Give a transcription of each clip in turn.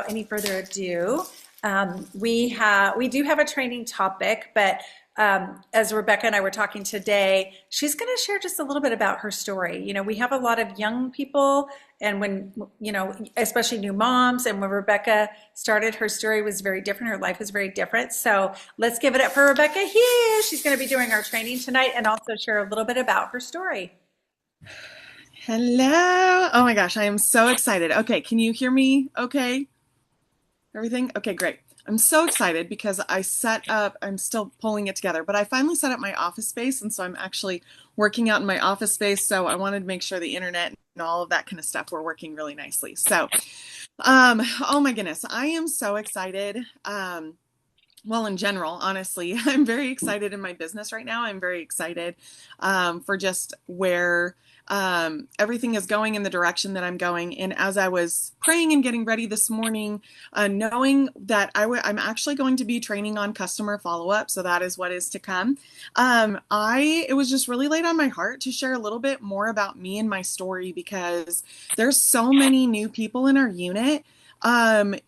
any further ado, we do have a training topic, but as Rebecca and I were talking today, she's going to share just a little bit about her story. We have a lot of young people, and especially new moms, and when Rebecca started, her story was very different. Her life was very different. So let's give it up for Rebecca Hughes. She's going to be doing our training tonight and also share a little bit about her story. Hello. Oh my gosh, I am so excited. Okay, can you hear me? Okay, everything? Okay, great. I'm so excited because I'm still pulling it together, but I finally set up my office space. And so I'm actually working out in my office space. So I wanted to make sure the internet and all of that kind of stuff were working really nicely. Oh my goodness, I am so excited. Well, in general, honestly, I'm very excited in my business right now. I'm very excited for just where everything is going in the direction that I'm going. And as I was praying and getting ready this morning, knowing that I'm actually going to be training on customer follow-up, so that is what is to come. It was just really laid on my heart to share a little bit more about me and my story because there's so many new people in our unit. And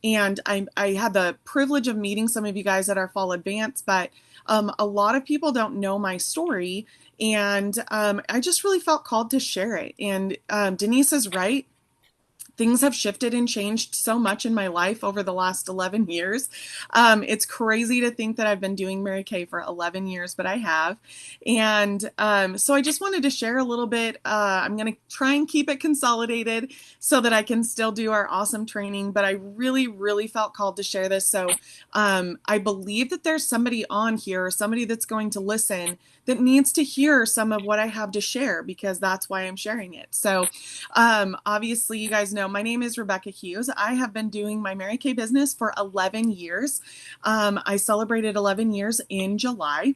I had the privilege of meeting some of you guys at our fall advance, but a lot of people don't know my story, and I just really felt called to share it. And Denise is right. Things have shifted and changed so much in my life over the last 11 years. It's crazy to think that I've been doing Mary Kay for 11 years, but I have. And so I just wanted to share a little bit. I'm going to try and keep it consolidated so that I can still do our awesome training, but I really, really felt called to share this. So I believe that there's somebody on here, somebody that's going to listen that needs to hear some of what I have to share because that's why I'm sharing it. So obviously, you guys know my name is Rebecca Hughes. I have been doing my Mary Kay business for 11 years. I celebrated 11 years in July.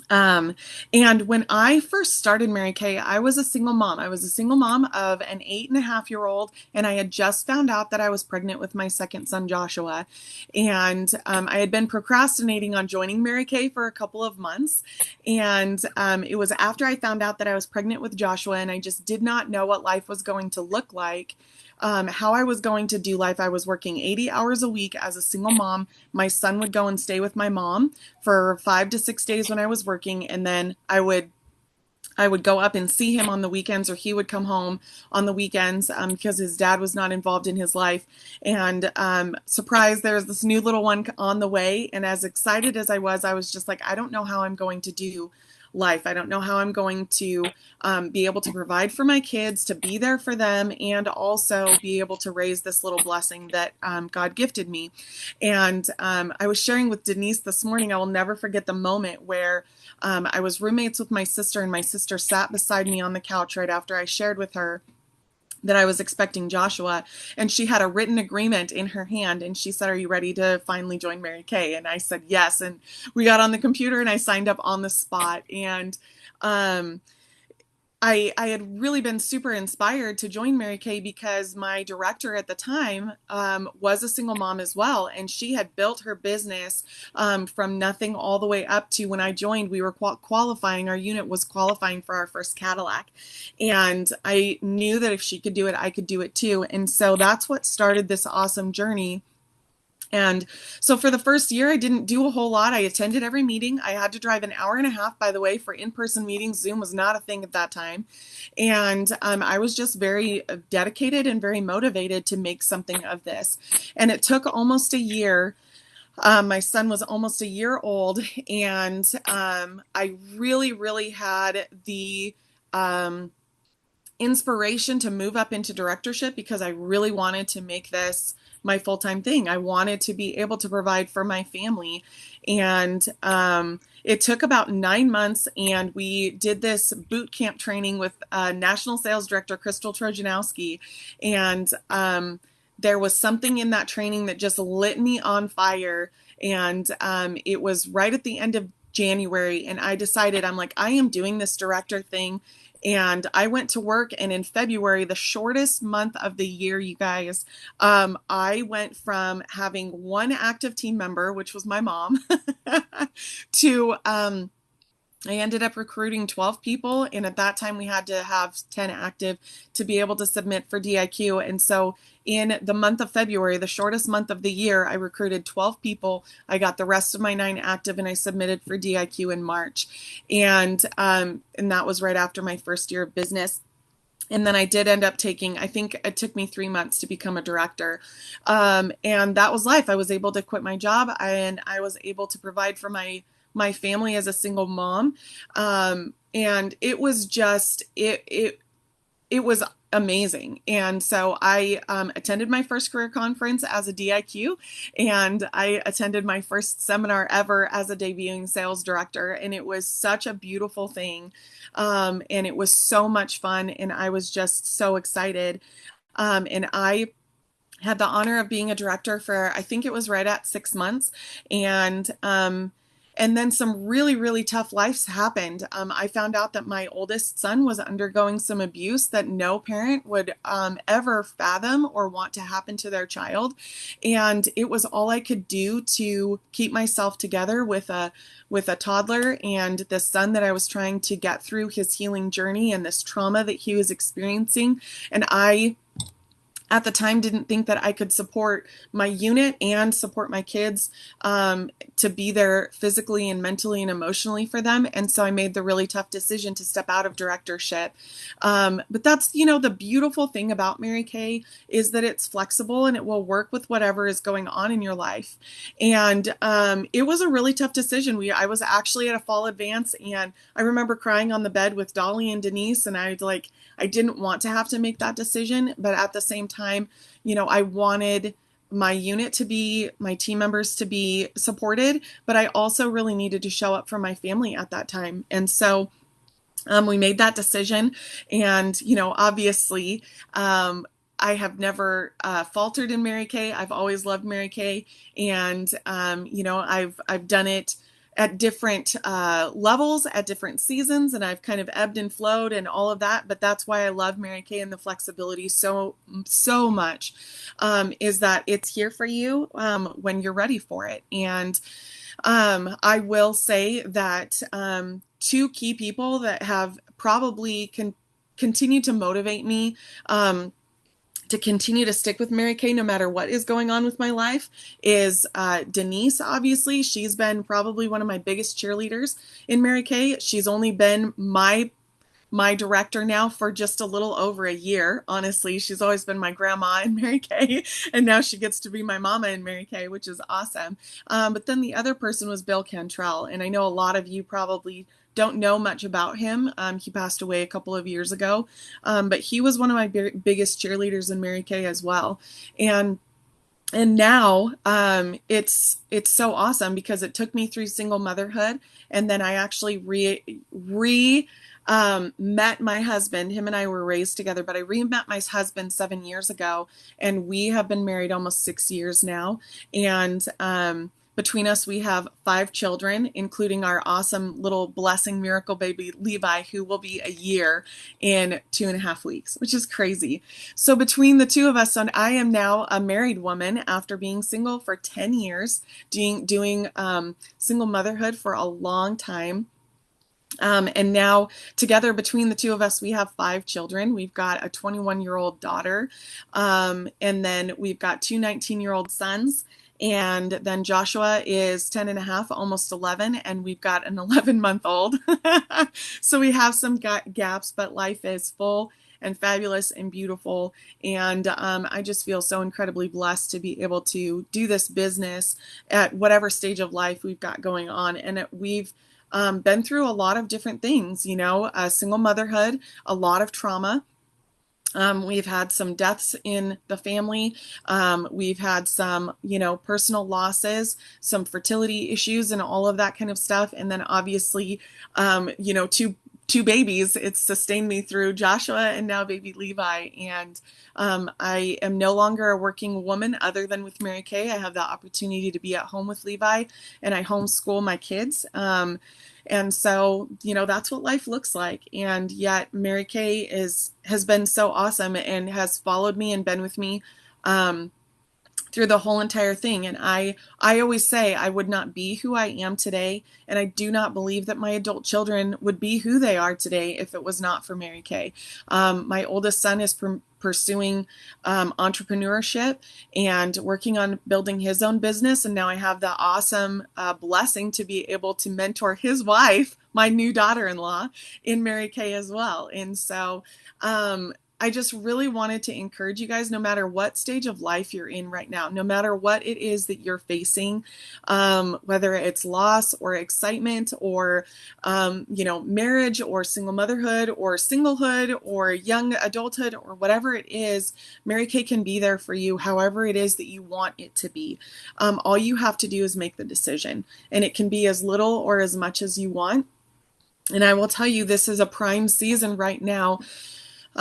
Um, and when I first started Mary Kay, I was a single mom. I was a single mom of an 8.5-year-old, and I had just found out that I was pregnant with my second son, Joshua. And I had been procrastinating on joining Mary Kay for a couple of months. And it was after I found out that I was pregnant with Joshua, and I just did not know what life was going to look like. How I was going to do life. I was working 80 hours a week as a single mom. My son would go and stay with my mom for 5 to 6 days when I was working, and then I would go up and see him on the weekends, or he would come home on the weekends because his dad was not involved in his life. And surprise, there's this new little one on the way. And as excited as I was just like, I don't know how I'm going to do life. I don't know how I'm going to be able to provide for my kids, to be there for them, and also be able to raise this little blessing that God gifted me. And I was sharing with Denise this morning, I will never forget the moment where I was roommates with my sister, and my sister sat beside me on the couch right after I shared with her that I was expecting Joshua, and she had a written agreement in her hand, and she said, "Are you ready to finally join Mary Kay?" And I said yes, and we got on the computer and I signed up on the spot. And um, I had really been super inspired to join Mary Kay because my director at the time was a single mom as well, and she had built her business from nothing all the way up to when I joined. We were qualifying, our unit was qualifying for our first Cadillac, and I knew that if she could do it, I could do it too. And so that's what started this awesome journey. And so for the first year, I didn't do a whole lot. I attended every meeting. I had to drive an hour and a half, by the way, for in-person meetings. Zoom was not a thing at that time. And I was just very dedicated and very motivated to make something of this. And it took almost a year. My son was almost a year old, and I really, really had the inspiration to move up into directorship because I really wanted to make this my full-time thing. I wanted to be able to provide for my family. And it took about 9 months, and we did this boot camp training with National Sales Director Crystal Trojanowski. And there was something in that training that just lit me on fire. And it was right at the end of January, and I decided, I'm like, I am doing this director thing. And I went to work, and in February, the shortest month of the year, you guys, I went from having one active team member, which was my mom, to I ended up recruiting 12 people, and at that time we had to have 10 active to be able to submit for DIQ. And so in the month of February, the shortest month of the year, I recruited 12 people. I got the rest of my 9 active, and I submitted for DIQ in March. And that was right after my first year of business. And then I did end up taking, I think it took me 3 months to become a director. And that was life. I was able to quit my job, and I was able to provide for my family as a single mom. And it was just, it was amazing. And so I attended my first career conference as a DIQ, and I attended my first seminar ever as a debuting sales director. And it was such a beautiful thing. And it was so much fun. And I was just so excited. And I had the honor of being a director for, I think it was right at 6 months. And then some really, really tough lives happened. I found out that my oldest son was undergoing some abuse that no parent would ever fathom or want to happen to their child. And it was all I could do to keep myself together with a toddler and the son that I was trying to get through his healing journey and this trauma that he was experiencing. And I at the time didn't think that I could support my unit and support my kids, to be there physically and mentally and emotionally for them. And so I made the really tough decision to step out of directorship. But that's, the beautiful thing about Mary Kay is that it's flexible and it will work with whatever is going on in your life. And it was a really tough decision. I was actually at a fall advance, and I remember crying on the bed with Dolly and Denise, and I didn't want to have to make that decision, but at the same time, I wanted my unit to be, my team members to be supported, but I also really needed to show up for my family at that time. And so we made that decision. And, obviously, I have never faltered in Mary Kay. I've always loved Mary Kay. And, I've done it at different levels, at different seasons, and I've kind of ebbed and flowed and all of that. But that's why I love Mary Kay and the flexibility so much, is that it's here for you when you're ready for it. And I will say that two key people that have probably continued to motivate me to continue to stick with Mary Kay no matter what is going on with my life is Denise. Obviously, she's been probably one of my biggest cheerleaders in Mary Kay. She's only been my director now for just a little over a year. Honestly, she's always been my grandma in Mary Kay, and now she gets to be my mama in Mary Kay, which is awesome. But then the other person was Bill Cantrell, and I know a lot of you probably don't know much about him. He passed away a couple of years ago, but he was one of my biggest cheerleaders in Mary Kay as well. And now it's so awesome because it took me through single motherhood, and then I actually met my husband. Him and I were raised together, but I met my husband 7 years ago, and we have been married almost 6 years now. And between us, we have 5 children, including our awesome little blessing miracle baby Levi, who will be a year in 2.5 weeks, which is crazy. So between the two of us, and I am now a married woman after being single for 10 years, doing single motherhood for a long time. And now together between the two of us, we have 5 children. We've got a 21-year-old daughter. And then we've got two 19-year-old sons. And then Joshua is 10 and a half, almost 11. And we've got an 11-month-old. So we have some gaps, but life is full and fabulous and beautiful. And I just feel so incredibly blessed to be able to do this business at whatever stage of life we've got going on. And we've been through a lot of different things, single motherhood, a lot of trauma. We've had some deaths in the family. We've had some, personal losses, some fertility issues and all of that kind of stuff. And then obviously, two babies. It's sustained me through Joshua and now baby Levi. And I am no longer a working woman other than with Mary Kay. I have the opportunity to be at home with Levi, and I homeschool my kids. And so, that's what life looks like. And yet Mary Kay has been so awesome and has followed me and been with me through through the whole entire thing. And I always say I would not be who I am today. And I do not believe that my adult children would be who they are today if it was not for Mary Kay. My oldest son is pursuing entrepreneurship and working on building his own business. And now I have the awesome blessing to be able to mentor his wife, my new daughter-in-law, in Mary Kay as well. And so I just really wanted to encourage you guys, no matter what stage of life you're in right now, no matter what it is that you're facing, whether it's loss or excitement or, marriage or single motherhood or singlehood or young adulthood or whatever it is, Mary Kay can be there for you however it is that you want it to be. All you have to do is make the decision, and it can be as little or as much as you want. And I will tell you, this is a prime season right now.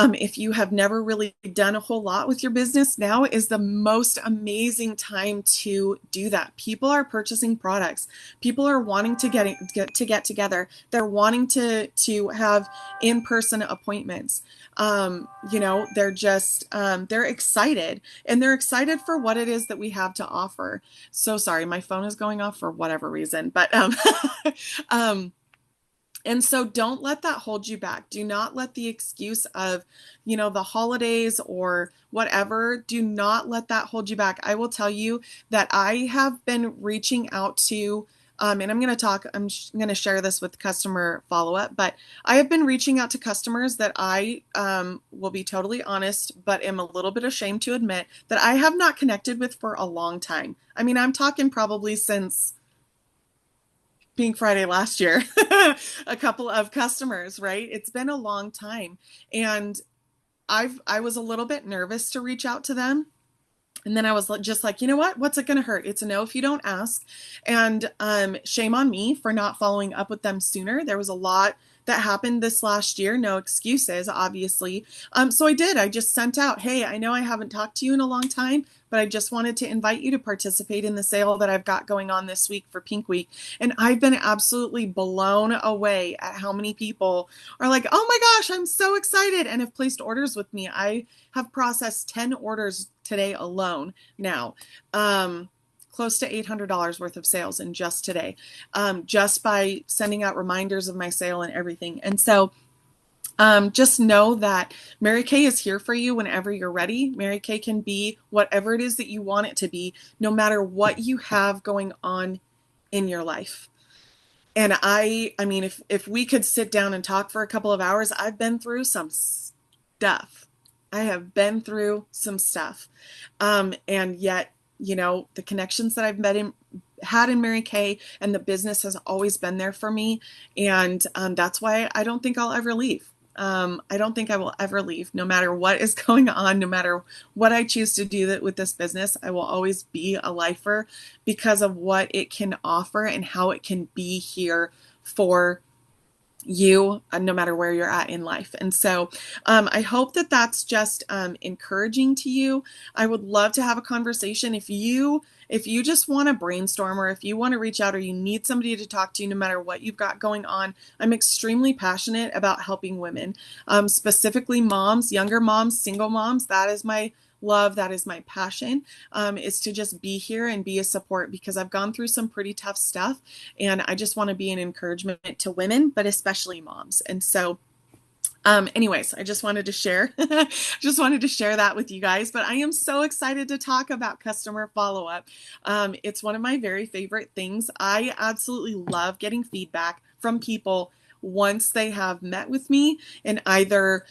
If you have never really done a whole lot with your business, now is the most amazing time to do that. People are purchasing products. People are wanting to get together. They're wanting to have in-person appointments. They're just they're excited, and they're excited for what it is that we have to offer. So sorry, my phone is going off for whatever reason, but and so don't let that hold you back. Do not let the excuse of, the holidays or whatever, do not let that hold you back. I will tell you that I have been reaching out to, and I'm going to share this with customer follow-up, but I have been reaching out to customers that I will be totally honest, but am a little bit ashamed to admit that I have not connected with for a long time. I mean, I'm talking probably since Pink Friday last year, a couple of customers, right? It's been a long time. And I was a little bit nervous to reach out to them. And then I was just like, you know what? What's it going to hurt? It's a no if you don't ask. And shame on me for not following up with them sooner. There was a lot that happened this last year. No excuses, obviously. So I did. I just sent out, hey, I know I haven't talked to you in a long time, but I just wanted to invite you to participate in the sale that I've got going on this week for Pink Week. And I've been absolutely blown away at how many people are like, oh my gosh, I'm so excited, and have placed orders with me. I have processed 10 orders today alone now. Close to $800 worth of sales in just today, just by sending out reminders of my sale and everything. And so just know that Mary Kay is here for you whenever you're ready. Mary Kay can be whatever it is that you want it to be, no matter what you have going on in your life. And I mean, if we could sit down and talk for a couple of hours, I've been through some stuff. I have been through some stuff. And yet, the connections that I've had in Mary Kay and the business has always been there for me. And that's why I don't think I'll ever leave. I don't think I will ever leave, no matter what is going on, no matter what I choose to do with this business. I will always be a lifer because of what it can offer and how it can be here for you, no matter where you're at in life. And so I hope that that's just encouraging to you. I would love to have a conversation. If you just want to brainstorm, or if you want to reach out, or you need somebody to talk to, no matter what you've got going on, I'm extremely passionate about helping women, specifically moms, younger moms, single moms. That is my love. That is my passion, is to just be here and be a support, because I've gone through some pretty tough stuff, and I just want to be an encouragement to women, but especially moms. And so anyways, I just wanted to share that with you guys. But I am so excited to talk about customer follow-up. It's one of my very favorite things. I absolutely love getting feedback from people once they have met with me, and either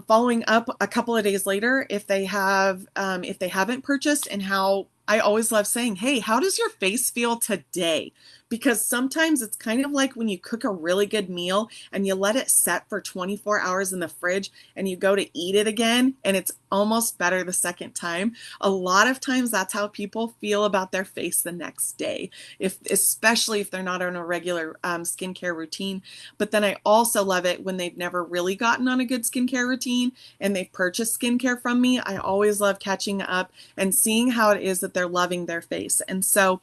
following up a couple of days later if they haven't purchased, and how I always love saying, hey, how does your face feel today? Because sometimes it's kind of like when you cook a really good meal and you let it set for 24 hours in the fridge and you go to eat it again and it's almost better the second time. A lot of times that's how people feel about their face the next day, especially if they're not on a regular skincare routine. But then I also love it when they've never really gotten on a good skincare routine and they've purchased skincare from me. I always love catching up and seeing how it is that they're loving their face. And so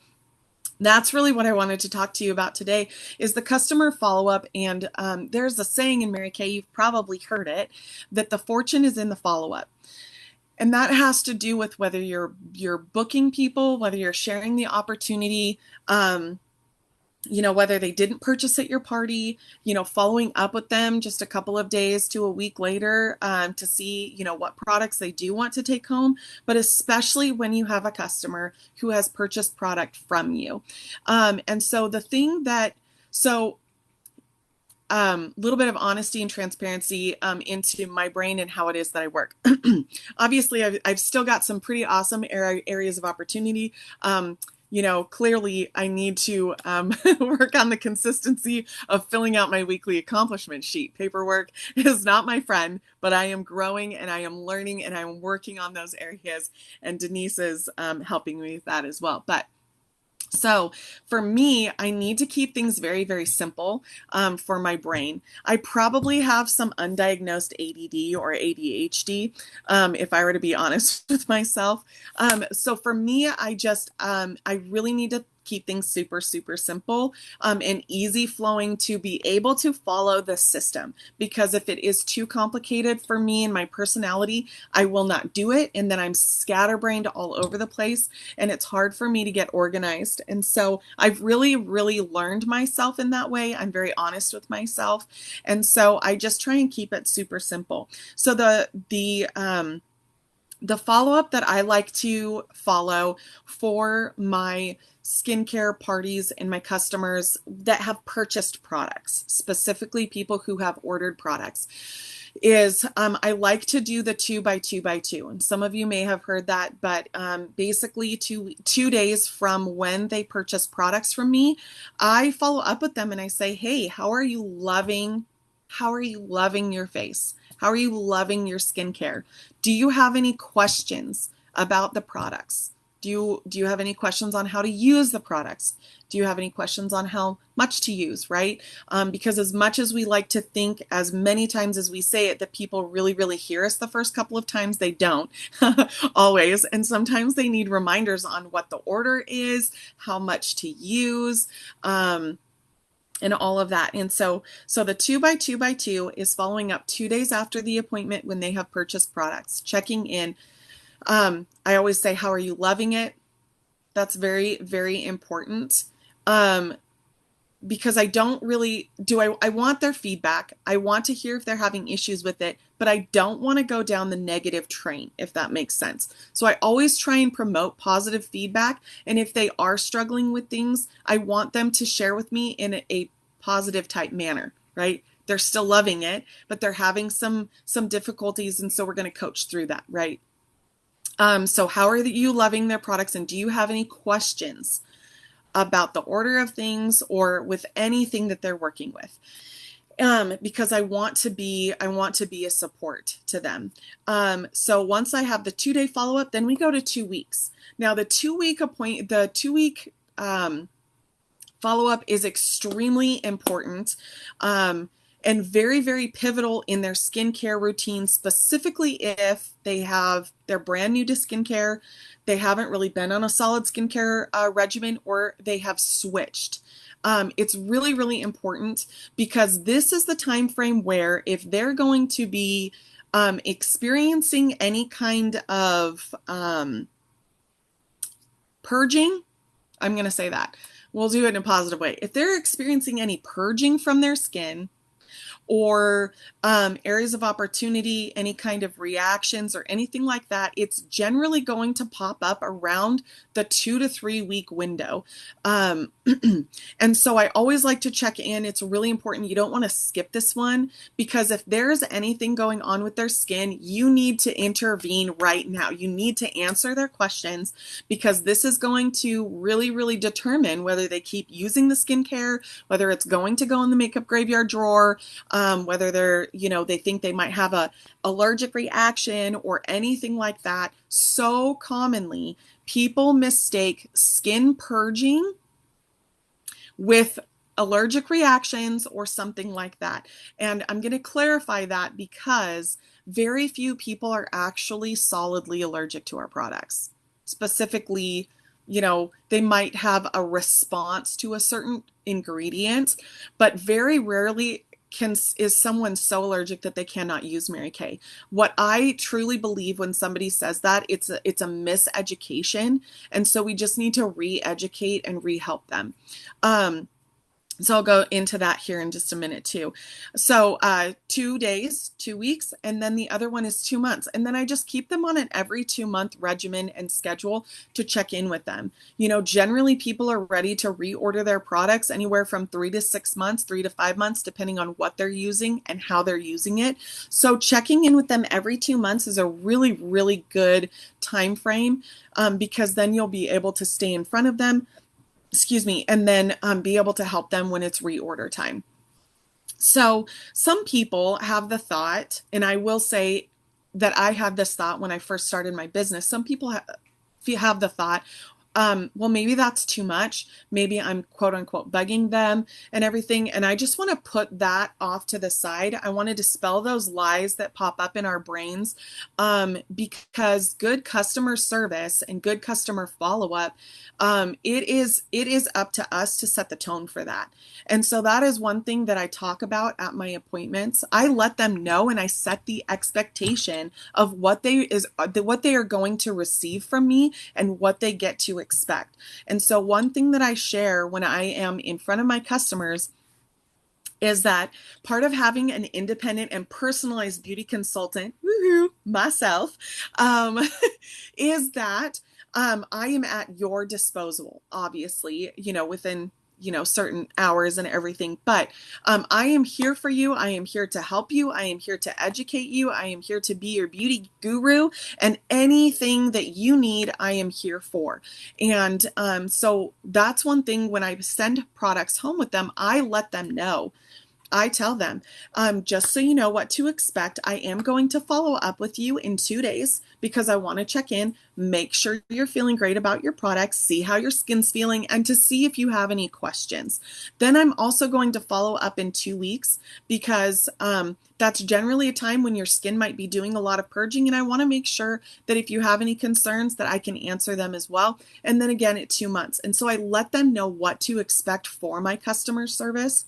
that's really what I wanted to talk to you about today, is the customer follow-up. And there's a saying in Mary Kay, you've probably heard it, that the fortune is in the follow-up. And that has to do with whether you're booking people, whether you're sharing the opportunity, um, whether they didn't purchase at your party, following up with them just a couple of days to a week later, to see, what products they do want to take home, but especially when you have a customer who has purchased product from you. And so the thing that, so little bit of honesty and transparency into my brain and how it is that I work. Obviously, I've still got some pretty awesome areas of opportunity. Clearly I need to work on the consistency of filling out my weekly accomplishment sheet. Paperwork is not my friend, but I am growing and I am learning and I'm working on those areas. And Denise is helping me with that as well. But so for me, I need to keep things very, very simple for my brain. I probably have some undiagnosed ADD or ADHD, if I were to be honest with myself. So for me, I really need to keep things super, super simple and easy flowing to be able to follow the system. Because if it is too complicated for me and my personality, I will not do it. And then I'm scatterbrained all over the place and it's hard for me to get organized. And so I've really, really learned myself in that way. I'm very honest with myself. And so I just try and keep it super simple. So the follow-up that I like to follow for my skincare parties and my customers that have purchased products, specifically people who have ordered products, is I like to do the 2 by 2 by 2. And some of you may have heard that, but basically 2 days from when they purchase products from me, I follow up with them and I say, hey, how are you loving your face? How are you loving your skincare? Do you have any questions about the products? Do you have any questions on how to use the products? Do you have any questions on how much to use, right? Because as much as we like to think, as many times as we say it, that people really, really hear us the first couple of times, they don't always. And sometimes they need reminders on what the order is, how much to use, and all of that. And so the 2 by 2 by 2 is following up 2 days after the appointment when they have purchased products, checking in. I always say, how are you loving it? That's very, very important. Because I don't really I want their feedback. I want to hear if they're having issues with it, but I don't want to go down the negative train, if that makes sense. So I always try and promote positive feedback. And if they are struggling with things, I want them to share with me in a positive type manner, right? They're still loving it, but they're having some difficulties. And so we're going to coach through that, right? So how are you loving their products? And do you have any questions about the order of things or with anything that they're working with? Because I want to be a support to them. So once I have the 2 day follow-up, then we go to 2 weeks. Now the 2 week follow-up is extremely important. And very, very pivotal in their skincare routine, specifically if they're brand new to skincare, they haven't really been on a solid skincare regimen, or they have switched. It's really, really important because this is the time frame where if they're going to be experiencing any kind of purging, I'm going to say that. We'll do it in a positive way. If they're experiencing any purging from their skin, or areas of opportunity, any kind of reactions or anything like that, it's generally going to pop up around the 2 to 3 week window. And so I always like to check in. It's really important. You don't want to skip this one, because if there's anything going on with their skin, you need to intervene right now. You need to answer their questions, because this is going to really, really determine whether they keep using the skincare, whether it's going to go in the makeup graveyard drawer, whether they think they might have a allergic reaction or anything like that. So commonly, people mistake skin purging with allergic reactions or something like that. And I'm going to clarify that, because very few people are actually solidly allergic to our products. Specifically, they might have a response to a certain ingredient, but very rarely can is someone so allergic that they cannot use Mary Kay. What I truly believe when somebody says that, it's a miseducation, and so we just need to re-educate and re-help them. So I'll go into that here in just a minute too. So 2 days, 2 weeks, and then the other one is 2 months. And then I just keep them on an every 2 month regimen and schedule to check in with them. Generally people are ready to reorder their products anywhere from 3 to 6 months, 3 to 5 months, depending on what they're using and how they're using it. So checking in with them every 2 months is a really, really good time frame, because then you'll be able to stay in front of them, excuse me, and then be able to help them when it's reorder time. So some people have the thought, and I will say that I had this thought when I first started my business. Some people have the thought, well, maybe that's too much. Maybe I'm quote unquote bugging them and everything. And I just want to put that off to the side. I want to dispel those lies that pop up in our brains, because good customer service and good customer follow up, it is up to us to set the tone for that. And so that is one thing that I talk about at my appointments. I let them know and I set the expectation of what they are going to receive from me and what they get to expect. And so one thing that I share when I am in front of my customers is that part of having an independent and personalized beauty consultant, woohoo, myself, um, is that I am at your disposal, obviously, within certain hours and everything. But I am here for you. I am here to help you. I am here to educate you. I am here to be your beauty guru, and anything that you need, I am here for. And so that's one thing. When I send products home with them, I let them know. I tell them, just so you know what to expect, I am going to follow up with you in 2 days because I want to check in, make sure you're feeling great about your products, see how your skin's feeling, and to see if you have any questions. Then I'm also going to follow up in 2 weeks because that's generally a time when your skin might be doing a lot of purging, and I want to make sure that if you have any concerns that I can answer them as well. And then again at 2 months. And so I let them know what to expect for my customer service.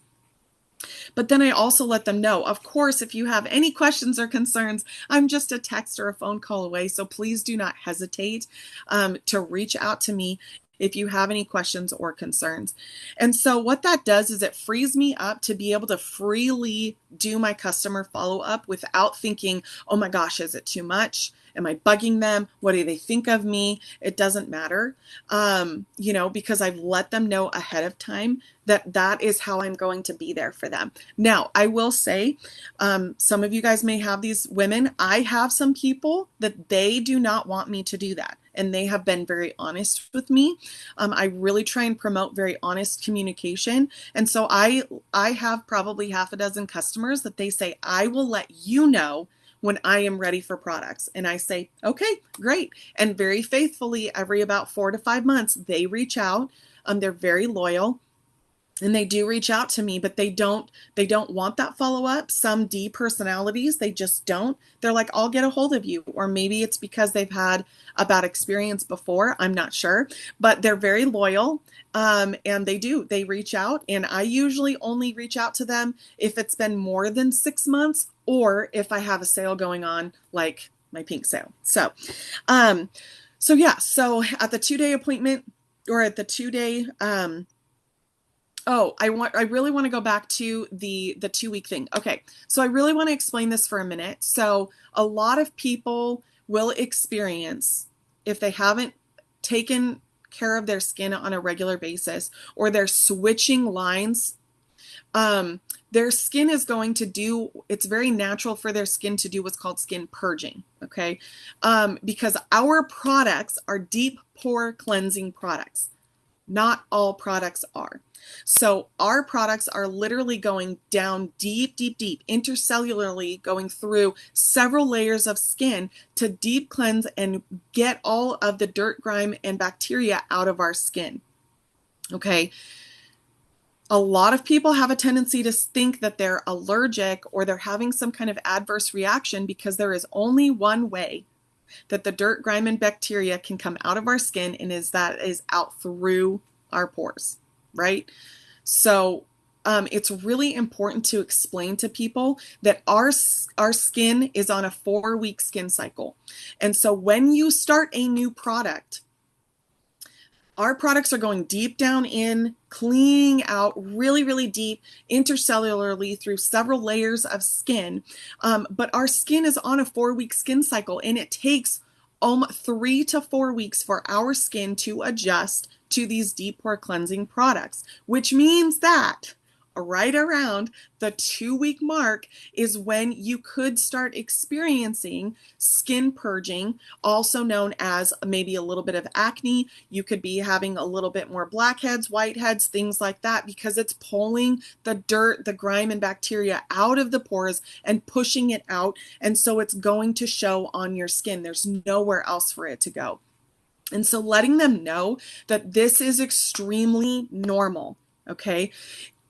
But then I also let them know, of course, if you have any questions or concerns, I'm just a text or a phone call away. So please do not hesitate to reach out to me if you have any questions or concerns. And so what that does is it frees me up to be able to freely do my customer follow-up without thinking, oh my gosh, is it too much? Am I bugging them? What do they think of me? It doesn't matter, because I've let them know ahead of time that that is how I'm going to be there for them. Now, I will say, some of you guys may have these women. I have some people that they do not want me to do that. And they have been very honest with me. I really try and promote very honest communication. And so I have probably half a dozen customers that they say, I will let you know when I am ready for products. And I say, okay, great. And very faithfully, every about 4 to 5 months, they reach out. They're very loyal. And they do reach out to me, but they don't want that follow-up. Some D personalities, they just don't. They're like, I'll get a hold of you. Or maybe it's because they've had a bad experience before. I'm not sure. But they're very loyal. And they reach out. And I usually only reach out to them if it's been more than 6 months or if I have a sale going on, like my pink sale. So so at the 2-day appointment, or at the 2-day Oh, I really want to go back to the 2 week thing. Okay. So I really want to explain this for a minute. So a lot of people will experience, if they haven't taken care of their skin on a regular basis, or they're switching lines, their skin is going to do, it's very natural for their skin to do what's called skin purging. Okay. Because our products are deep pore cleansing products. Not all products are. So our products are literally going down deep, deep, deep, intercellularly, going through several layers of skin to deep cleanse and get all of the dirt, grime, and bacteria out of our skin. Okay. A lot of people have a tendency to think that they're allergic or they're having some kind of adverse reaction because there is only one way that the dirt, grime, and bacteria can come out of our skin, and that is out through our pores, right? So it's really important to explain to people that our skin is on a 4-week skin cycle. And so when you start a new product, our products are going deep down in, cleaning out really, really deep intercellularly through several layers of skin. But our skin is on a 4-week skin cycle, and it takes 3 to 4 weeks for our skin to adjust to these deep pore cleansing products, which means that right around the 2-week mark is when you could start experiencing skin purging, also known as maybe a little bit of acne. You could be having a little bit more blackheads, whiteheads, things like that, because it's pulling the dirt, the grime, and bacteria out of the pores and pushing it out. And so it's going to show on your skin. There's nowhere else for it to go. And so letting them know that this is extremely normal, okay?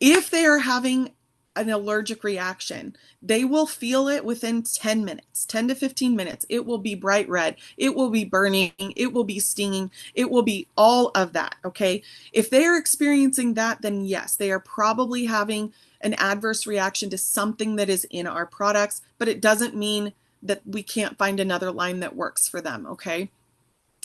If they are having an allergic reaction, they will feel it within 10 minutes, 10 to 15 minutes. It will be bright red. It will be burning. It will be stinging. It will be all of that, okay? If they are experiencing that, then yes, they are probably having an adverse reaction to something that is in our products, but it doesn't mean that we can't find another line that works for them, okay?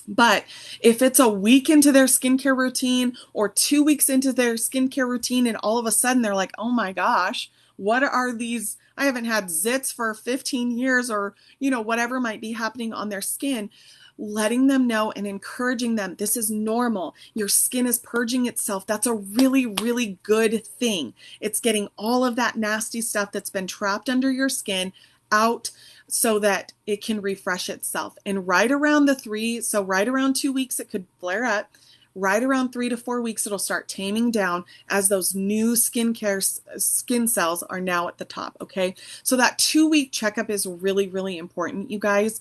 But if it's a week into their skincare routine or 2 weeks into their skincare routine and all of a sudden they're like, oh my gosh, what are these? I haven't had zits for 15 years or, whatever might be happening on their skin. Letting them know and encouraging them, this is normal. Your skin is purging itself. That's a really, really good thing. It's getting all of that nasty stuff that's been trapped under your skin out so that it can refresh itself. And right around right around 2 weeks, it could flare up. Right around 3 to 4 weeks, it'll start taming down as those new skin cells are now at the top. Okay. So that 2-week checkup is really, really important, you guys.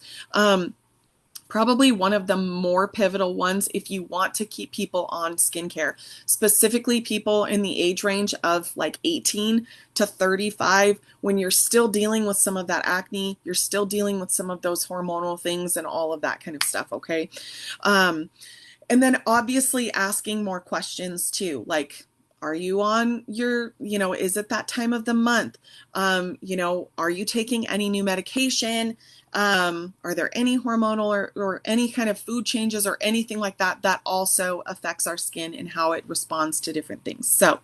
Probably one of the more pivotal ones if you want to keep people on skincare, specifically people in the age range of like 18 to 35, when you're still dealing with some of that acne, you're still dealing with some of those hormonal things and all of that kind of stuff, okay? And then obviously asking more questions too, like, are you on your, is it that time of the month? Are you taking any new medication? Are there any hormonal or any kind of food changes or anything like that that also affects our skin and how it responds to different things? So,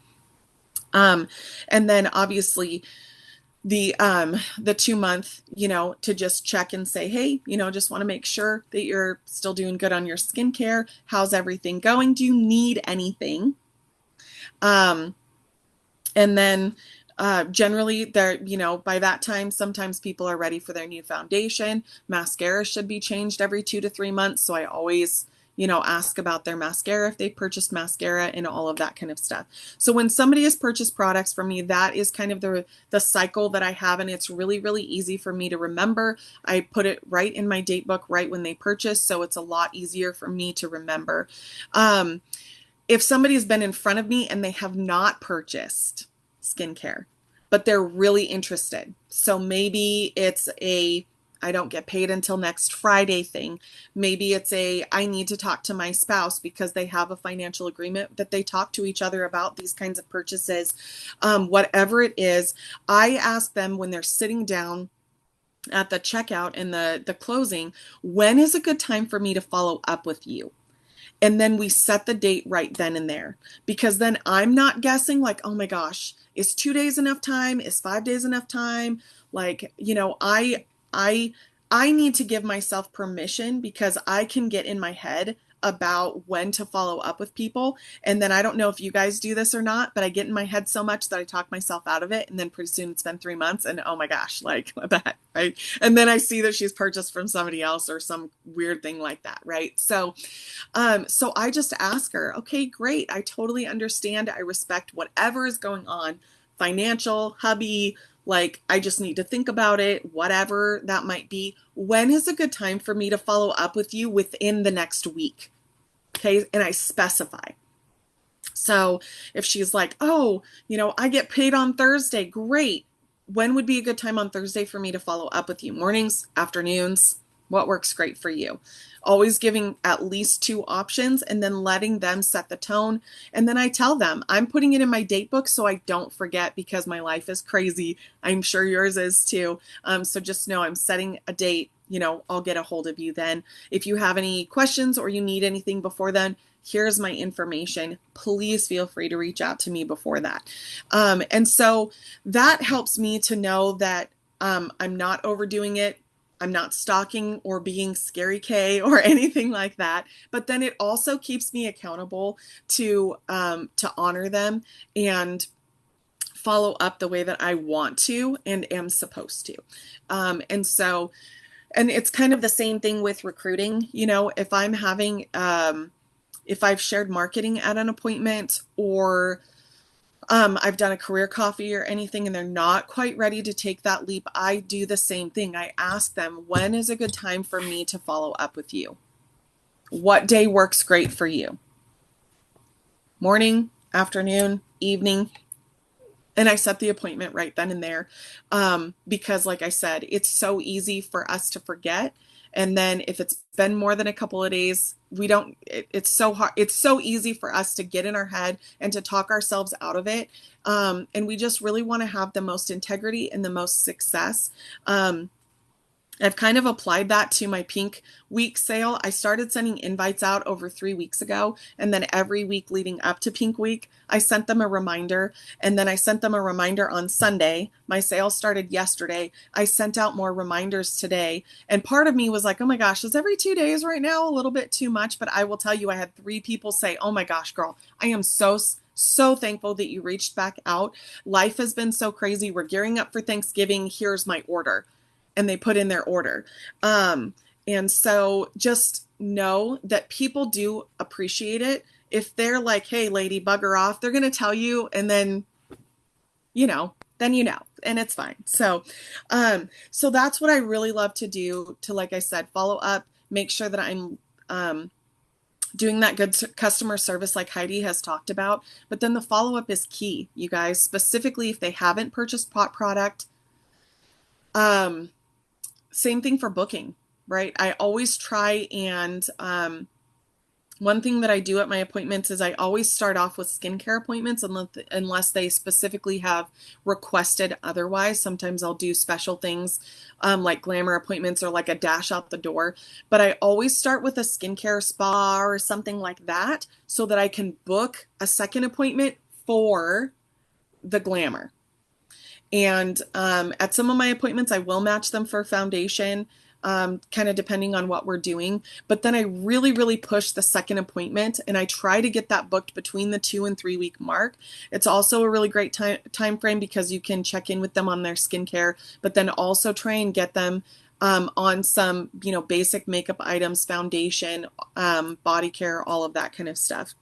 and then obviously the 2-month, to just check and say, hey, just want to make sure that you're still doing good on your skincare. How's everything going? Do you need anything? And then generally they're, by that time, sometimes people are ready for their new foundation. Mascara should be changed every 2 to 3 months. So I always, ask about their mascara if they purchased mascara and all of that kind of stuff. So when somebody has purchased products from me, that is kind of the cycle that I have. And it's really, really easy for me to remember. I put it right in my date book right when they purchase. So it's a lot easier for me to remember. If somebody's been in front of me and they have not purchased skincare, but they're really interested. So maybe it's I don't get paid until next Friday thing. Maybe it's I need to talk to my spouse because they have a financial agreement that they talk to each other about these kinds of purchases. Whatever it is, I ask them when they're sitting down at the checkout and the closing, when is a good time for me to follow up with you? And then we set the date right then and there, because then I'm not guessing like, oh my gosh, is 2 days enough time? Is 5 days enough time? Like, I need to give myself permission because I can get in my head about when to follow up with people. And then I don't know if you guys do this or not, but I get in my head so much that I talk myself out of it. And then pretty soon it's been 3 months and oh my gosh, like what the heck, right? And then I see that she's purchased from somebody else or some weird thing like that, right? So I just ask her, okay, great. I totally understand. I respect whatever is going on, financial, hubby, like I just need to think about it, whatever that might be. When is a good time for me to follow up with you within the next week? Okay. And I specify. So if she's like, oh, I get paid on Thursday, great. When would be a good time on Thursday for me to follow up with you? Mornings, afternoons? What works great for you? Always giving at least two options and then letting them set the tone. And then I tell them I'm putting it in my date book so I don't forget because my life is crazy. I'm sure yours is too. So just know I'm setting a date. I'll get a hold of you then. If you have any questions or you need anything before then, here's my information. Please feel free to reach out to me before that. And so that helps me to know that I'm not overdoing it. I'm not stalking or being scary K or anything like that. But then it also keeps me accountable to honor them and follow up the way that I want to and am supposed to. And it's kind of the same thing with recruiting. If I'm having, if I've shared marketing at an appointment or I've done a career coffee or anything and they're not quite ready to take that leap, I do the same thing. I ask them, when is a good time for me to follow up with you? What day works great for you? Morning, afternoon, evening? And I set the appointment right then and there because, like I said, it's so easy for us to forget. And then if it's been more than a couple of days, it's so hard. It's so easy for us to get in our head and to talk ourselves out of it. And we just really want to have the most integrity and the most success. I've kind of applied that to my Pink Week sale. I started sending invites out over 3 weeks ago, and then every week leading up to Pink Week, I sent them a reminder, and then I sent them a reminder on Sunday. My sale started yesterday. I sent out more reminders today, and part of me was like, oh my gosh, is every 2 days right now a little bit too much? But I will tell you, I had 3 people say, oh my gosh, girl, I am so thankful that you reached back out. Life has been so crazy. We're gearing up for Thanksgiving. Here's my order. And they put in their order. And so just know that people do appreciate it. If they're like, hey, lady, bugger off, they're going to tell you. And then, and it's fine. So that's what I really love to do to, like I said, follow up, make sure that I'm doing that good customer service like Heidi has talked about. But then the follow-up is key, you guys, specifically if they haven't purchased pot product. Same thing for booking, right? I always try and one thing that I do at my appointments is I always start off with skincare appointments unless they specifically have requested otherwise. Sometimes I'll do special things like glamour appointments or like a dash out the door. But I always start with a skincare spa or something like that so that I can book a second appointment for the glamour. And at some of my appointments, I will match them for foundation, kind of depending on what we're doing. But then I really, really push the second appointment and I try to get that booked between the 2 and 3 week mark. It's also a really great time frame because you can check in with them on their skincare, but then also try and get them on some, basic makeup items, foundation, body care, all of that kind of stuff.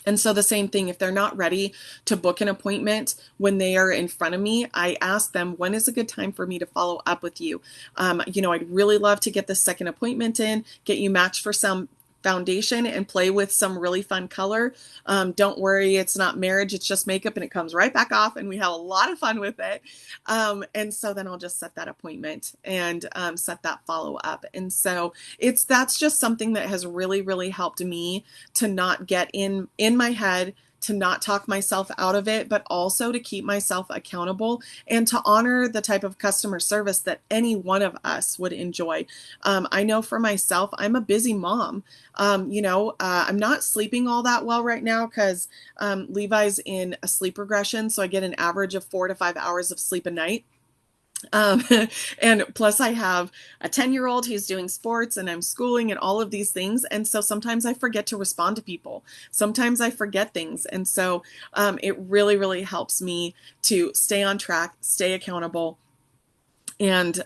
And so the same thing, if they're not ready to book an appointment when they are in front of me, I ask them, when is a good time for me to follow up with you? I'd really love to get the second appointment in, get you matched for some foundation and play with some really fun color. Don't worry, it's not marriage, it's just makeup and it comes right back off and we have a lot of fun with it. And so then I'll just set that appointment and set that follow up. And so that's just something that has really, really helped me to not get in my head, to not talk myself out of it, but also to keep myself accountable and to honor the type of customer service that any one of us would enjoy. I know for myself, I'm a busy mom. I'm not sleeping all that well right now because Levi's in a sleep regression. So I get an average of 4 to 5 hours of sleep a night. Um, and plus I have a 10-year-old who's doing sports and I'm schooling and all of these things. And so sometimes I forget to respond to people. Sometimes I forget things. And so it really, really helps me to stay on track, stay accountable, and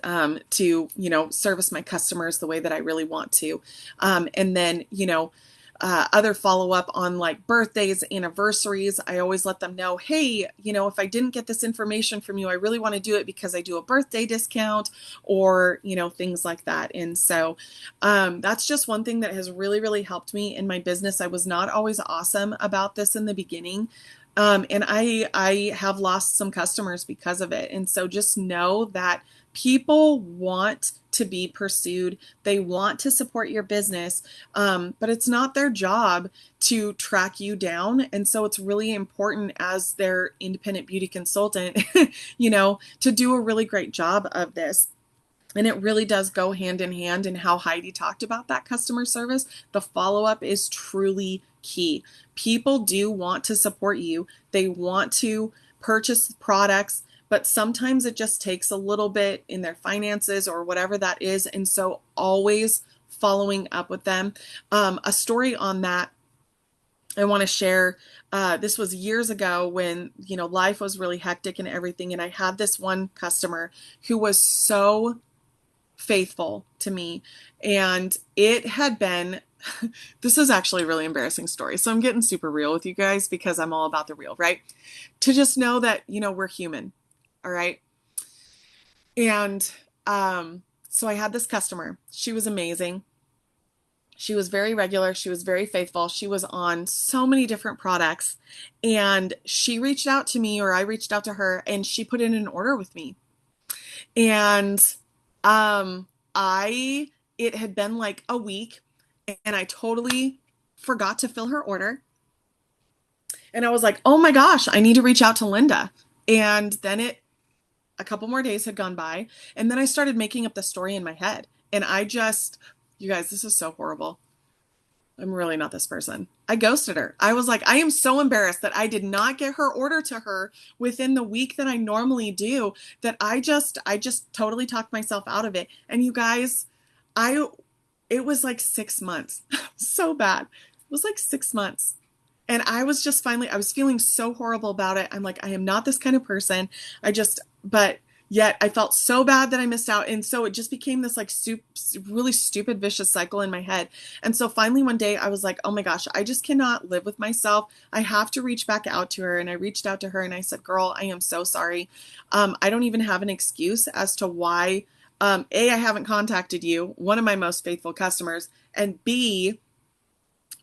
to, service my customers the way that I really want to. And then, other follow-up on like birthdays, anniversaries, I always let them know, hey, if I didn't get this information from you, I really want to do it because I do a birthday discount or, things like that. And so that's just one thing that has really, really helped me in my business. I was not always awesome about this in the beginning. And I have lost some customers because of it. And so just know that people want to be pursued. They want to support your business, but it's not their job to track you down. And so it's really important as their independent beauty consultant, to do a really great job of this. And it really does go hand in hand in how Heidi talked about that customer service. The follow up is truly key. People do want to support you, they want to purchase products, but sometimes it just takes a little bit in their finances or whatever that is. And so always following up with them. A story on that I want to share. This was years ago when, life was really hectic and everything. And I had this one customer who was so faithful to me. And it had been, this is actually a really embarrassing story. So I'm getting super real with you guys because I'm all about the real, right? To just know that, we're human. All right. And so I had this customer. She was amazing. She was very regular. She was very faithful. She was on so many different products. And she reached out to me, or I reached out to her, and she put in an order with me. And um, it had been like a week, and I totally forgot to fill her order. And I was like, oh my gosh, I need to reach out to Linda. And then a couple more days had gone by, and then I started making up the story in my head. And you guys, this is so horrible. I'm really not this person. I ghosted her. I was like, I am so embarrassed that I did not get her order to her within the week that I normally do, that I just totally talked myself out of it. And you guys, it was like 6 months. So bad. It was like 6 months. And I was just I was feeling so horrible about it. I'm like, I am not this kind of person. But yet I felt so bad that I missed out. And so it just became this like really stupid, vicious cycle in my head. And so finally one day I was like, oh my gosh, I just cannot live with myself. I have to reach back out to her. And I reached out to her and I said, girl, I am so sorry. I don't even have an excuse as to why, A, I haven't contacted you, one of my most faithful customers, and B,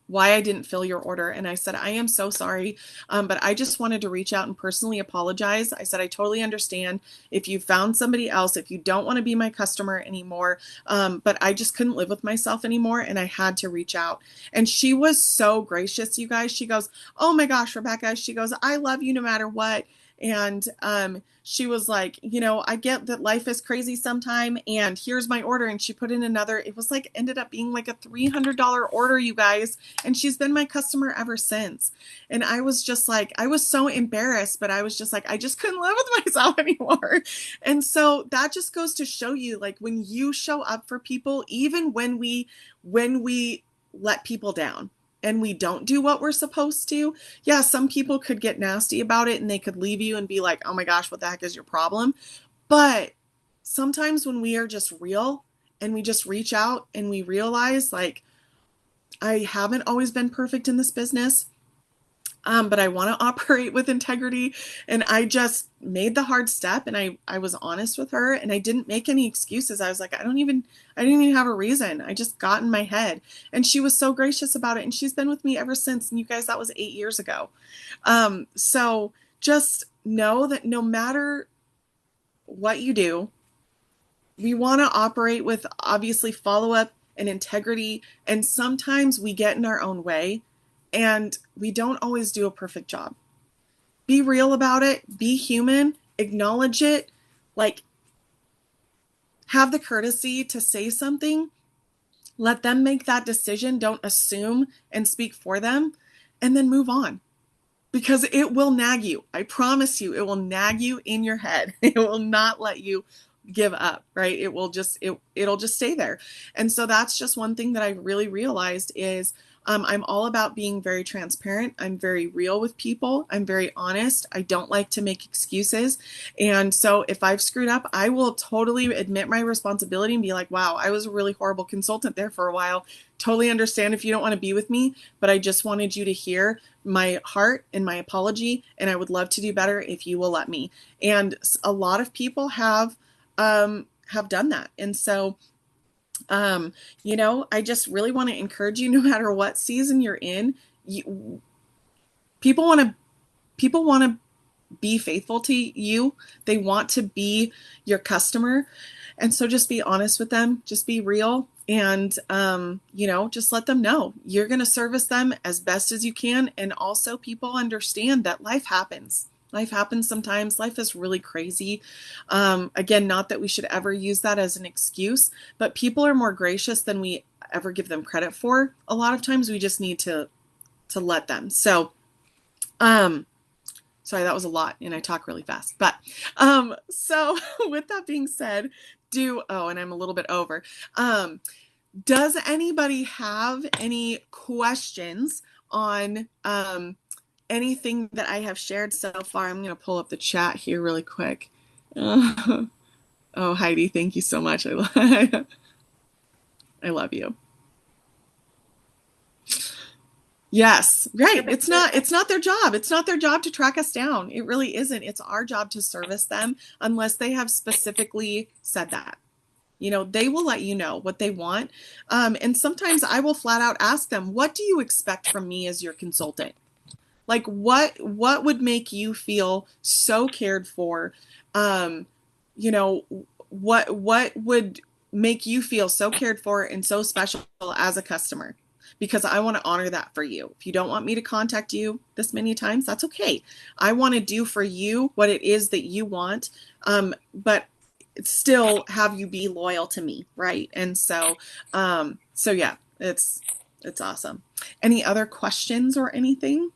why I didn't fill your order. And I said, I am so sorry, but I just wanted to reach out and personally apologize. I said, I totally understand if you found somebody else, if you don't want to be my customer anymore, but I just couldn't live with myself anymore, and I had to reach out. And she was so gracious, you guys. She goes, oh my gosh, Rebecca, she goes, I love you no matter what. And she was like, I get that life is crazy sometime, and here's my order. And she put in another, it was like, ended up being like a $300 order, you guys. And she's been my customer ever since. And I was just like, I was so embarrassed, but I was just like, I just couldn't live with myself anymore. And so that just goes to show you, like, when you show up for people, even when we let people down, and we don't do what we're supposed to, yeah, some people could get nasty about it and they could leave you and be like, oh my gosh, what the heck is your problem? But sometimes when we are just real and we just reach out and we realize, like, I haven't always been perfect in this business, but I want to operate with integrity. And I just made the hard step, and I was honest with her, and I didn't make any excuses. I was like, I didn't even have a reason. I just got in my head. And she was so gracious about it. And she's been with me ever since. And you guys, that was 8 years ago. So just know that no matter what you do, we want to operate with, obviously, follow up and integrity. And sometimes we get in our own way, and we don't always do a perfect job. Be real about it, be human, acknowledge it, like, have the courtesy to say something, let them make that decision, don't assume and speak for them, and then move on. Because it will nag you. I promise you, it will nag you in your head. It will not let you give up, right? It'll just stay there. And so that's just one thing that I really realized is, I'm all about being very transparent. I'm very real with people. I'm very honest. I don't like to make excuses. And so if I've screwed up, I will totally admit my responsibility and be like, wow, I was a really horrible consultant there for a while. Totally understand if you don't want to be with me, but I just wanted you to hear my heart and my apology. And I would love to do better if you will let me. And a lot of people have done that. And so I just really want to encourage you, no matter what season you're in, people want to be faithful to you. They want to be your customer. And so just be honest with them, just be real, and just let them know you're going to service them as best as you can. And also, people understand that life happens. Life happens sometimes. Life is really crazy. Again, not that we should ever use that as an excuse, but people are more gracious than we ever give them credit for. A lot of times we just need to let them. So, sorry, that was a lot, and I talk really fast. But so with that being said, and I'm a little bit over. Does anybody have any questions on anything that I have shared so far? I'm going to pull up the chat here really quick. Oh, Heidi, thank you so much. I love you. Yes, right. It's not their job. It's not their job to track us down. It really isn't. It's our job to service them unless they have specifically said that. They will let you know what they want. And sometimes I will flat out ask them, what do you expect from me as your consultant? Like what would make you feel so cared for? You know, what would make you feel so cared for and so special as a customer? Because I want to honor that for you. If you don't want me to contact you this many times, that's okay. I want to do for you what it is that you want, but still have you be loyal to me, right? And so yeah, it's awesome. Any other questions or anything?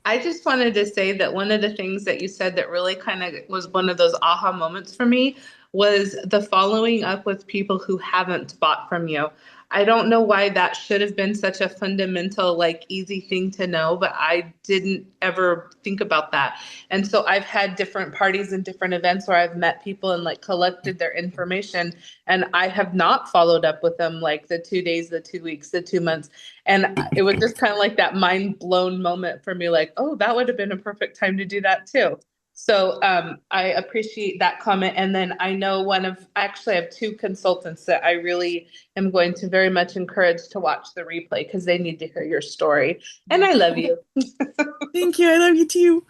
I just wanted to say that one of the things that you said that really kind of was one of those aha moments for me was the following up with people who haven't bought from you. I don't know why that should have been such a fundamental, like easy thing to know, but I didn't ever think about that. And so I've had different parties and different events where I've met people and like collected their information, and I have not followed up with them like the 2 days, the 2 weeks, the 2 months. And it was just kind of like that mind blown moment for me, like, oh, that would have been a perfect time to do that too. So I appreciate that comment. And then I know I actually have two consultants that I really am going to very much encourage to watch the replay because they need to hear your story. And I love you. Thank you. I love you too.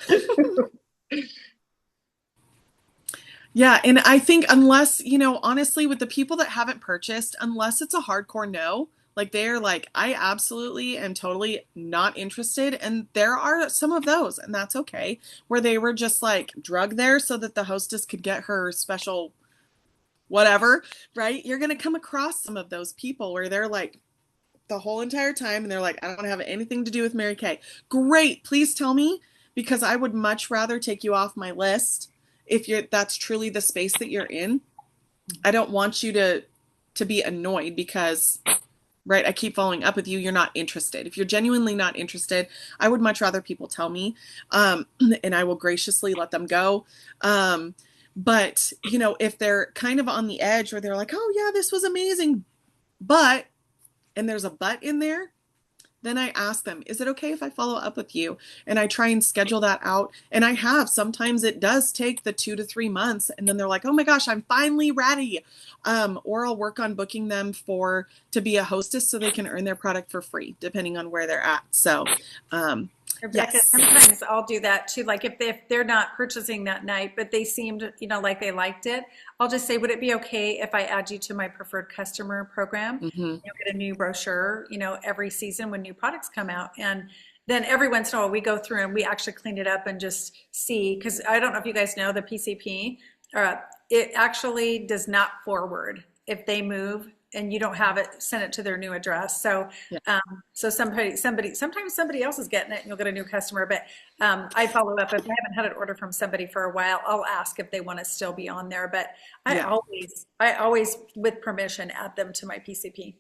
Yeah, and I think unless, honestly, with the people that haven't purchased, unless it's a hardcore no, like they're like, I absolutely am totally not interested. And there are some of those, and that's okay, where they were just like drugged there so that the hostess could get her special whatever, right? You're going to come across some of those people where they're like the whole entire time and they're like, I don't have anything to do with Mary Kay. Great, please tell me, because I would much rather take you off my list if that's truly the space that you're in. I don't want you to be annoyed because, right, I keep following up with you, you're not interested. If you're genuinely not interested, I would much rather people tell me, and I will graciously let them go. But if they're kind of on the edge where they're like, oh yeah, this was amazing, and there's a but in there, then I ask them, is it okay if I follow up with you? And I try and schedule that out. And sometimes it does take the 2 to 3 months. And then they're like, oh my gosh, I'm finally ready. Or I'll work on booking them to be a hostess so they can earn their product for free, depending on where they're at. So, Rebecca, yes. sometimes I'll do that too. Like if they're not purchasing that night, but they seemed, like they liked it, I'll just say, would it be okay if I add you to my preferred customer program? Mm-hmm. You'll get a new brochure, every season when new products come out. And then every once in a while we go through and we actually clean it up and just see, because I don't know if you guys know the PCP, it actually does not forward if they move and you don't have it, send it to their new address. So, Yeah. so sometimes somebody else is getting it and you'll get a new customer. But I follow up if I haven't had an order from somebody for a while. I'll ask if they want to still be on there. But Yeah. I always, with permission, add them to my PCP.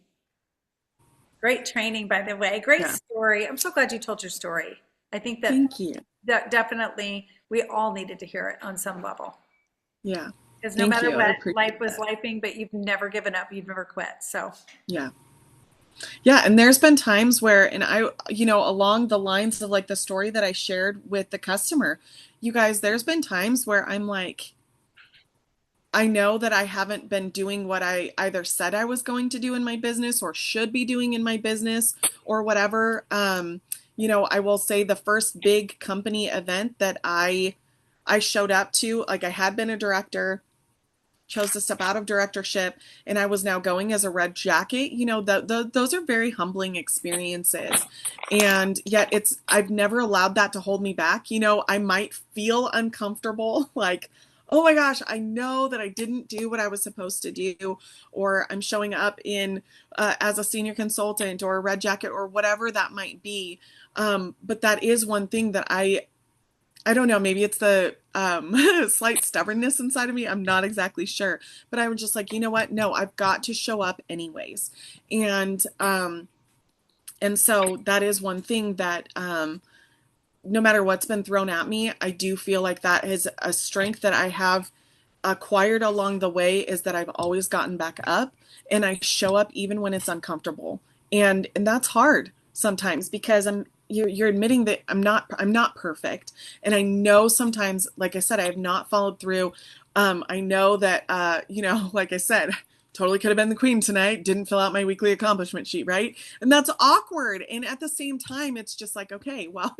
Great training, by the way. Great Yeah. story. I'm so glad you told your story. I think Thank you. that definitely we all needed to hear it on some level. Yeah. Because no Thank matter you. I what, life appreciate was that. lifing, but you've never given up. You've never quit. So Yeah. Yeah, and there's been times where, and along the lines of like the story that I shared with the customer, you guys, there's been times where I'm like, I know that I haven't been doing what I either said I was going to do in my business or should be doing in my business or whatever. I will say the first big company event that I showed up to, like I had been a director, chose to step out of directorship, and I was now going as a red jacket. Those are very humbling experiences. And yet I've never allowed that to hold me back. I might feel uncomfortable, like, oh my gosh, I know that I didn't do what I was supposed to do, or I'm showing up in as a senior consultant or a red jacket or whatever that might be. But that is one thing that I don't know, maybe it's the slight stubbornness inside of me. I'm not exactly sure. But I was just like, you know what? No, I've got to show up anyways. And so that is one thing that no matter what's been thrown at me, I do feel like that is a strength that I have acquired along the way, is that I've always gotten back up and I show up even when it's uncomfortable. And that's hard sometimes, because you're admitting that I'm not perfect. And I know sometimes, like I said, I have not followed through. I know that like I said, totally could have been the queen tonight, didn't fill out my weekly accomplishment sheet, right? And that's awkward. And at the same time, it's just like, okay, well,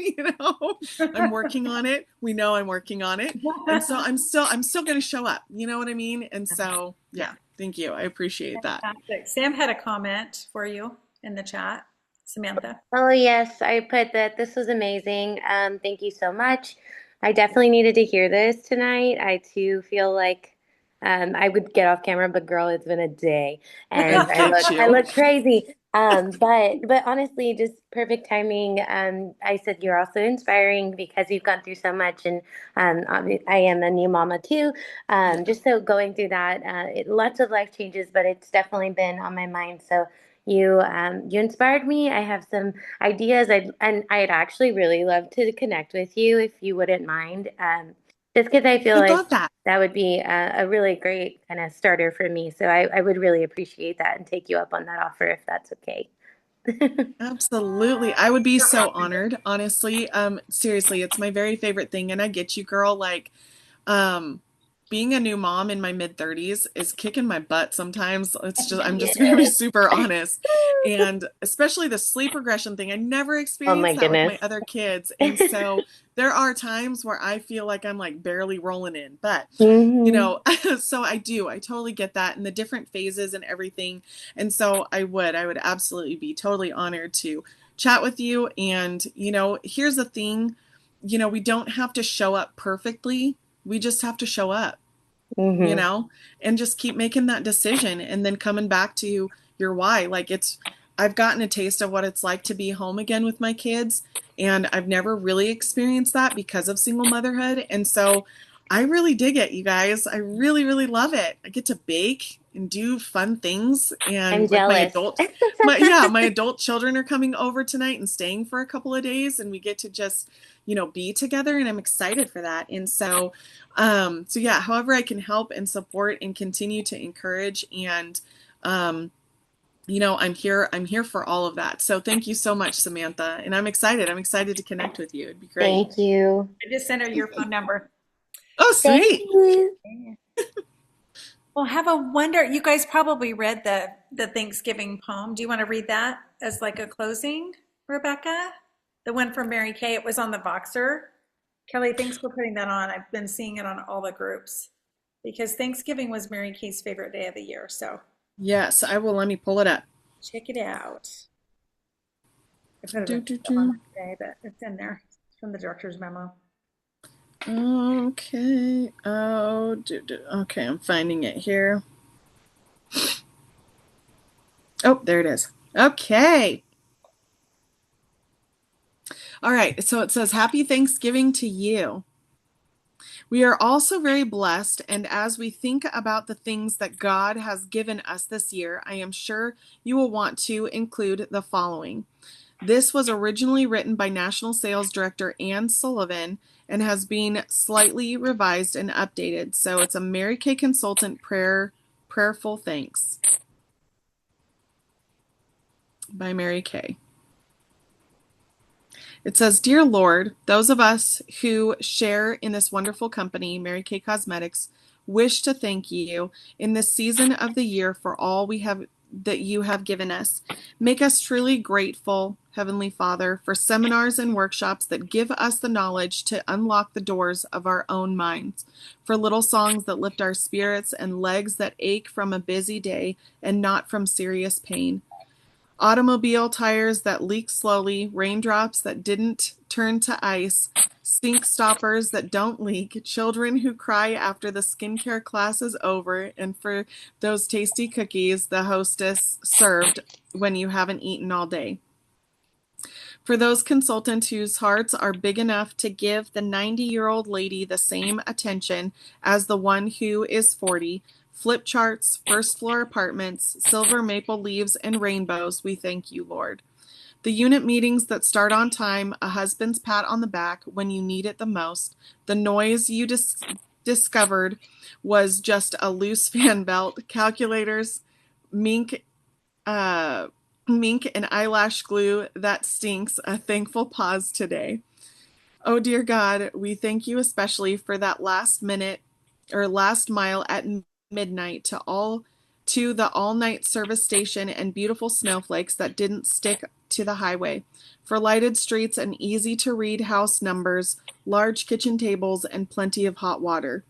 I'm working on it. We know I'm working on it. And so I'm still going to show up. You know what I mean? And so, yeah, thank you. I appreciate that. Fantastic. Sam had a comment for you in the chat. Samantha. Oh, yes, I put that this was amazing. Thank you so much. I definitely needed to hear this tonight. I too feel like I would get off camera, but girl, it's been a day and I Thank look I you. look crazy. But honestly, just perfect timing. I said you're also inspiring because you've gone through so much, and I am a new mama too. Just so going through that, lots of life changes, but it's definitely been on my mind. So you inspired me. I have some ideas. I'd actually really love to connect with you if you wouldn't mind. Just because I feel I'd like love that. that would be a really great kind of starter for me. So I would really appreciate that and take you up on that offer if that's okay. Absolutely. I would be so honored, honestly. Seriously, it's my very favorite thing. And I get you, girl. Like, um, being a new mom in my mid 30s is kicking my butt sometimes. I'm just going to be Yes. super honest. And especially the sleep regression thing, I never Oh my experienced that with goodness. my other kids. And so there are times where I feel like I'm like barely rolling in, but Hmm. so I totally get that, and the different phases and everything. And so I would absolutely be totally honored to chat with you. And, here's the thing, we don't have to show up perfectly. We just have to show up, you Hmm. know, and just keep making that decision and then coming back to your why. Like I've gotten a taste of what it's like to be home again with my kids, and I've never really experienced that because of single motherhood. And so I really dig it, you guys. I really, really love it. I get to bake and do fun things, I'm and like jealous. my adult children are coming over tonight and staying for a couple of days, and we get to just, be together, and I'm excited for that. And so yeah, however I can help and support and continue to encourage, and um, I'm here for all of that. So thank you so much, Samantha. And I'm excited. I'm excited to connect with you. It'd be great. Thank you. I just sent her your phone number. Oh, Thank sweet. you. Well, have a wonder. You guys probably read the Thanksgiving poem. Do you want to read that as like a closing, Rebecca? The one from Mary Kay. It was on the Voxer. Kelly, thanks for putting that on. I've been seeing it on all the groups because Thanksgiving was Mary Kay's favorite day of the year. So Yes, I will. Let me pull it up. check it out. I put Do, it do, on do. today, but it's in there. It's from the director's memo. Okay. Oh, okay. I'm finding it here. Oh, there it is. Okay. All right. So it says, Happy Thanksgiving to you. We are also very blessed, and as we think about the things that God has given us this year, I am sure you will want to include the following. This was originally written by National Sales Director Ann Sullivan and has been slightly revised and updated. So it's a Mary Kay Consultant prayerful thanks by Mary Kay. It says, Dear Lord, those of us who share in this wonderful company, Mary Kay Cosmetics, wish to thank you in this season of the year for all we have that you have given us. Make us truly grateful, Heavenly Father, for seminars and workshops that give us the knowledge to unlock the doors of our own minds, for little songs that lift our spirits and legs that ache from a busy day and not from serious pain. Automobile tires that leak slowly, raindrops that didn't turn to ice, sink stoppers that don't leak, children who cry after the skincare class is over, and for those tasty cookies the hostess served when you haven't eaten all day. For those consultants whose hearts are big enough to give the 90-year-old lady the same attention as the one who is 40, flip charts, first floor apartments, silver maple leaves, and rainbows, we thank you, Lord. The unit meetings that start on time, a husband's pat on the back when you need it the most, the noise you discovered was just a loose fan belt, calculators, mink, mink and eyelash glue that stinks, a thankful pause today. Oh dear God, we thank you especially for that last minute or last mile at midnight to the all-night service station and beautiful snowflakes that didn't stick to the highway, for lighted streets and easy to read house numbers, large kitchen tables, and plenty of hot water.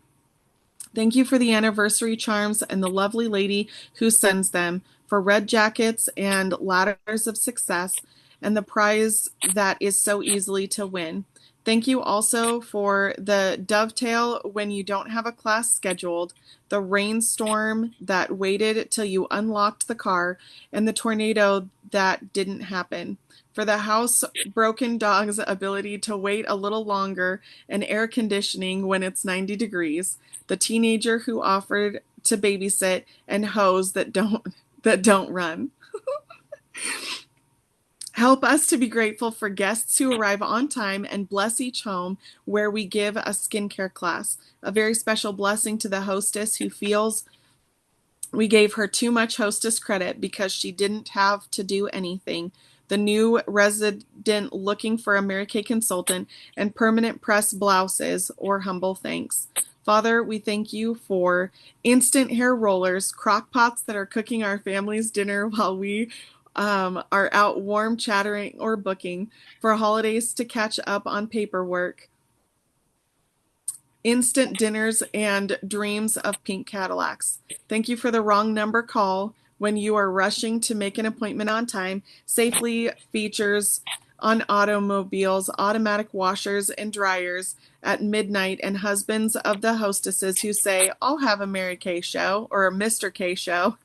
Thank you for the anniversary charms and the lovely lady who sends them, for red jackets and ladders of success, and the prize that is so easily to win. Thank you also for the dovetail when you don't have a class scheduled, the rainstorm that waited till you unlocked the car, and the tornado that didn't happen. For the house-broken dog's ability to wait a little longer and air conditioning when it's 90 degrees, the teenager who offered to babysit, and hose that don't run. Help us to be grateful for guests who arrive on time and bless each home where we give a skincare class. A very special blessing to the hostess who feels we gave her too much hostess credit because she didn't have to do anything. The new resident looking for a Mary Kay consultant and permanent press blouses or humble thanks. Father, we thank you for instant hair rollers, crock pots that are cooking our family's dinner while we are out warm chattering or booking, for holidays to catch up on paperwork, instant dinners, and dreams of pink Cadillacs. Thank you for the wrong number call when you are rushing to make an appointment on time, safely features on automobiles, automatic washers and dryers at midnight, and husbands of the hostesses who say, I'll have a Mary Kay show or a Mr. K show.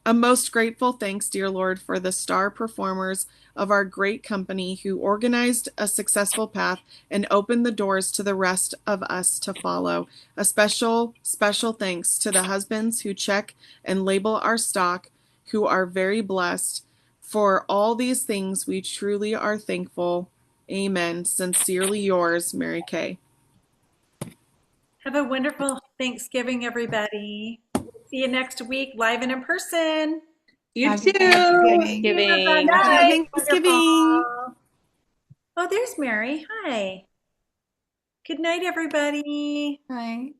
A most grateful thanks, dear Lord, for the star performers of our great company who organized a successful path and opened the doors to the rest of us to follow. A special, special thanks to the husbands who check and label our stock, who are very blessed. For all these things, we truly are thankful. Amen. Sincerely yours, Mary Kay. Have a wonderful Thanksgiving, everybody. See you next week, live and in person. You Happy too. Thanksgiving. Thanksgiving. Happy Thanksgiving. Wonderful. Oh, there's Mary. Hi. Good night, everybody. Right.